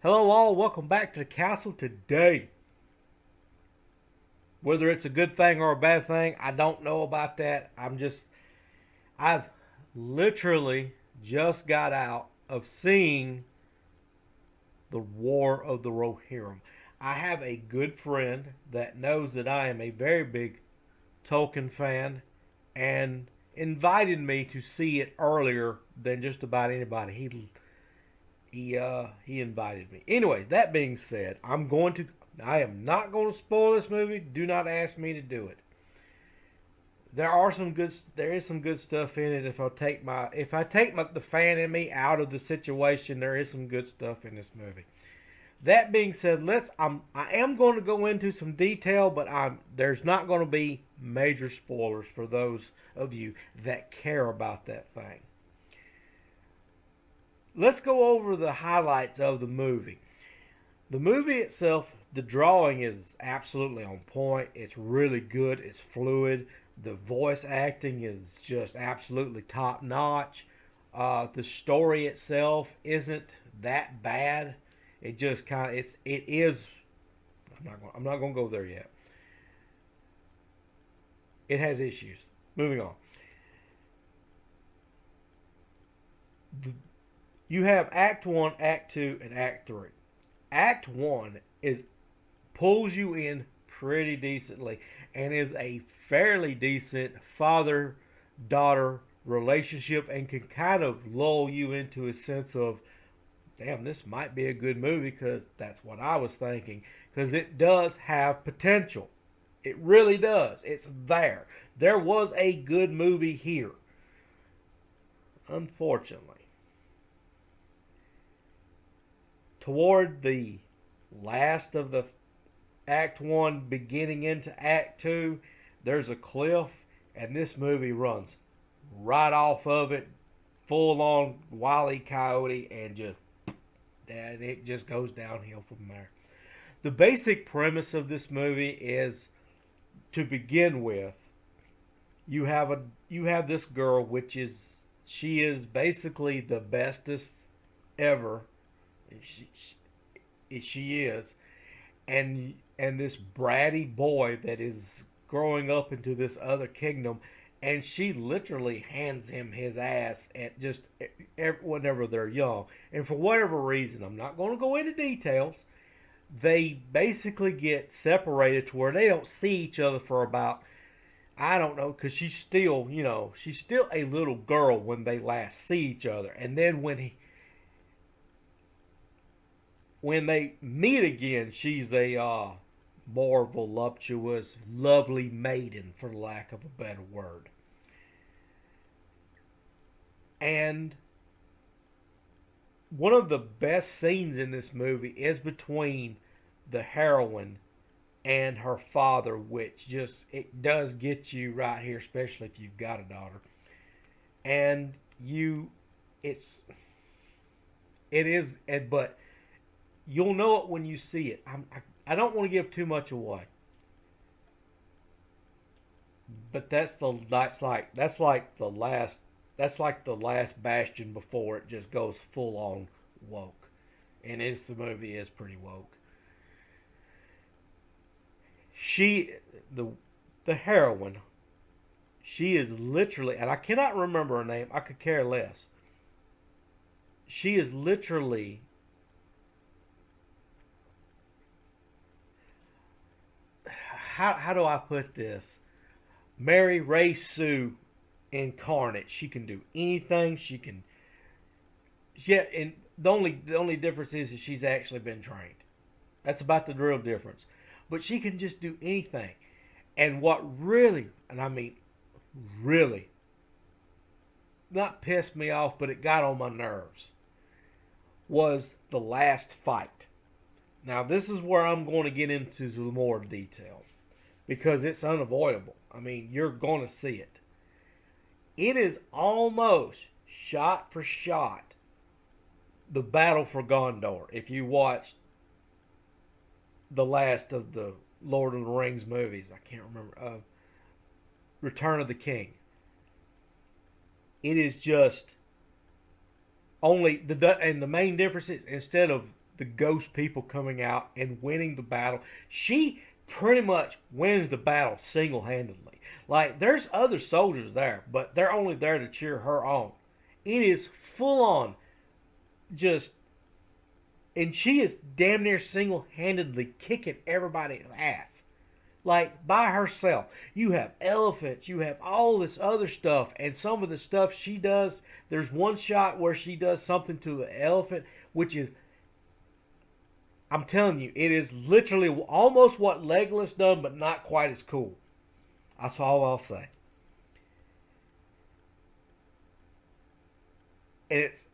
Hello, all. Welcome back to the castle today. Whether it's a good thing or a bad thing, I don't know about that. I've literally just got out of seeing the War of the Rohirrim. I have a good friend that knows that I am a very big Tolkien fan and invited me to see it earlier than just about anybody. He invited me. Anyway, that being said, I am not going to spoil this movie. Do not ask me to do it. There is some good stuff in it. If I take the fan in me out of the situation, there is some good stuff in this movie. That being said, I am going to go into some detail, but there's not going to be major spoilers for those of you that care about that thing. Let's go over the highlights of the movie. The movie itself, the drawing is absolutely on point. It's really good. It's fluid. The voice acting is just absolutely top notch. The story itself isn't that bad. It just kind of it is. I'm not going to go there yet. It has issues. Moving on. The, you have Act One, Act Two, and Act Three. Act One is pulls you in pretty decently and is a fairly decent father daughter relationship and can kind of lull you into a sense of, damn, this might be a good movie, because that's what I was thinking. Because it does have potential. It really does. It's there. There was a good movie here. Unfortunately, toward the last of the Act 1 beginning into Act 2, there's a cliff, and this movie runs right off of it, full on Wile E. Coyote, and it just goes downhill from there. The basic premise of this movie is, to begin with, you have this girl, she is basically the bestest ever. She is, and this bratty boy that is growing up into this other kingdom, and she literally hands him his ass at just whenever they're young. And for whatever reason, I'm not going to go into details, they basically get separated to where they don't see each other for about, I don't know, because she's still a little girl when they last see each other. And then when they meet again, she's a more voluptuous, lovely maiden, for lack of a better word. And one of the best scenes in this movie is between the heroine and her father, which just, it does get you right here, especially if you've got a daughter. And it's it is, but you'll know it when you see it. I don't want to give too much away, but that's like the last bastion before it just goes full on woke, and the movie is pretty woke. She the heroine, she is literally, and I cannot remember her name. I could care less. She is literally, how do I put this? Mary Ray Sue incarnate. She can do anything. Yeah, and the only difference is that she's actually been trained. That's about the real difference. But she can just do anything. And what really, and I mean really, not pissed me off, but it got on my nerves, was the last fight. Now, this is where I'm going to get into some more detail, because it's unavoidable. I mean, you're going to see it. It is almost shot for shot the battle for Gondor. If you watched the last of the Lord of the Rings movies, I can't remember, Return of the King. It is just only and the main difference is, instead of the ghost people coming out and winning the battle. She pretty much wins the battle single-handedly. Like, there's other soldiers there, but they're only there to cheer her on. It is full on just, and she is damn near single-handedly kicking everybody's ass. Like, by herself. You have elephants, you have all this other stuff, and some of the stuff she does, there's one shot where she does something to the elephant, which is, I'm telling you, it is literally almost what Legolas done, but not quite as cool. That's all I'll say. And it's,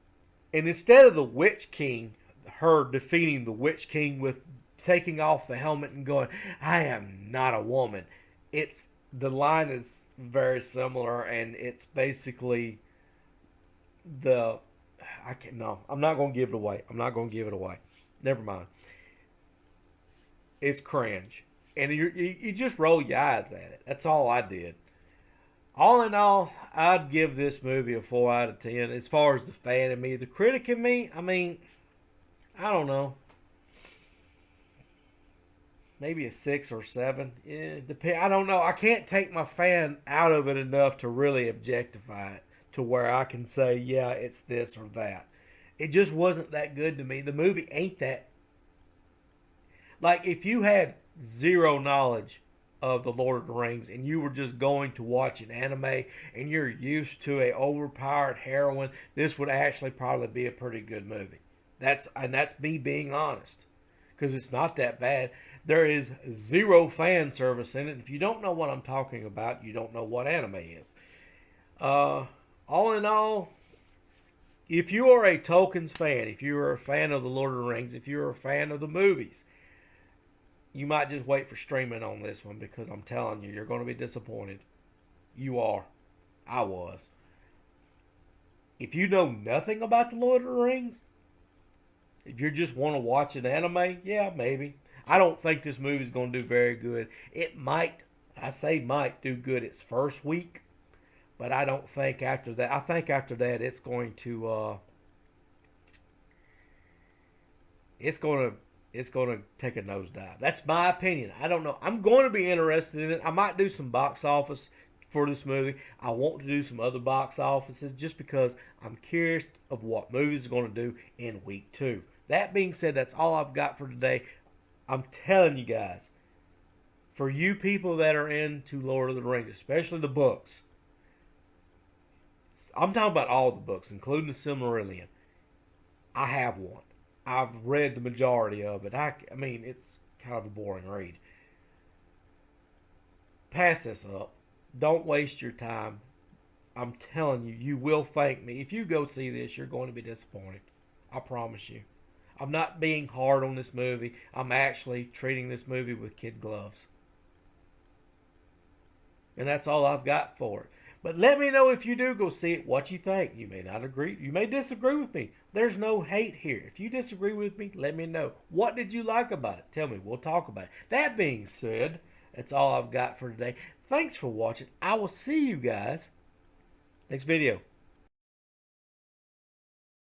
and instead of the Witch King, her defeating the Witch King with taking off the helmet and going, "I am not a woman." It's, the line is very similar, and it's basically the, I can, no, I'm not going to give it away. I'm not going to give it away. Never mind. It's cringe, and you just roll your eyes at it. That's all I did. All in all, I'd give this movie a 4 out of 10. As far as the fan in me, the critic in me, I mean, I don't know, maybe a 6 or 7. I don't know. I can't take my fan out of it enough to really objectify it to where I can say, yeah, it's this or that. It just wasn't that good to me. The movie ain't that. Like, if you had zero knowledge of the Lord of the Rings and you were just going to watch an anime and you're used to a overpowered heroine, this would actually probably be a pretty good movie. That's me being honest, because it's not that bad. There is zero fan service in it. If you don't know what I'm talking about, you don't know what anime is. All in all, if you are a Tolkien's fan, if you are a fan of the Lord of the Rings, if you're a fan of the movies, you might just wait for streaming on this one, because I'm telling you, you're going to be disappointed. You are. I was. If you know nothing about the Lord of the Rings, if you just want to watch an anime, yeah, maybe. I don't think this movie's going to do very good. It might, I say might, do good its first week, but I don't think after that. I think after that it's going to it's going to take a nosedive. That's my opinion. I don't know. I'm going to be interested in it. I might do some box office for this movie. I want to do some other box offices just because I'm curious of what movies are going to do in week 2. That being said, that's all I've got for today. I'm telling you guys, for you people that are into Lord of the Rings, especially the books, I'm talking about all the books, including the Silmarillion. I have one. I've read the majority of it. I mean, it's kind of a boring read. Pass this up. Don't waste your time. I'm telling you, you will thank me. If you go see this, you're going to be disappointed. I promise you. I'm not being hard on this movie. I'm actually treating this movie with kid gloves. And that's all I've got for it. But let me know if you do go see it, what you think. You may not agree. You may disagree with me. There's no hate here. If you disagree with me, let me know. What did you like about it? Tell me. We'll talk about it. That being said, that's all I've got for today. Thanks for watching. I will see you guys next video.